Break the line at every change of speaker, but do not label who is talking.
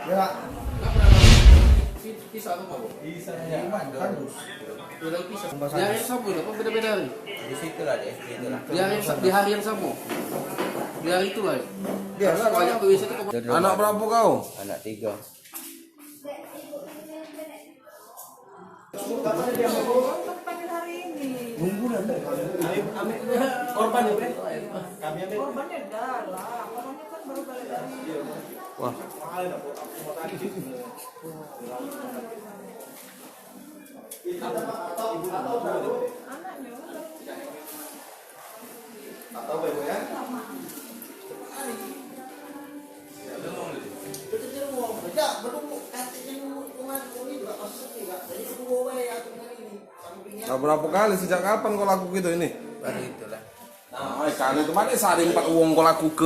Ya.
Pisah apa mau?
Bisa ya. Kardus.
Udah pisah. Di hari yang sama apa beda-beda hari?
Di situ lah, di SD itu lah.
Di hari yang sama. Di hari itu lah.
Biarlah
Banyak
kalau
WC itu.
Anak berapa kau?
Anak 3.
kapan dia mau
Panggil hari ini.
nunggu nanti. Korban ya, Bre? Kami ambil.
Korbannya dah lah. Korbannya kan baru balik dari.
Wah,
Anaknya.
Atau Ibu ya?
nah, berapa kali sejak kapan kau laku gitu ini?
Baru itulah.
Nah, kali itu mana sehari 4 uang kau laku ke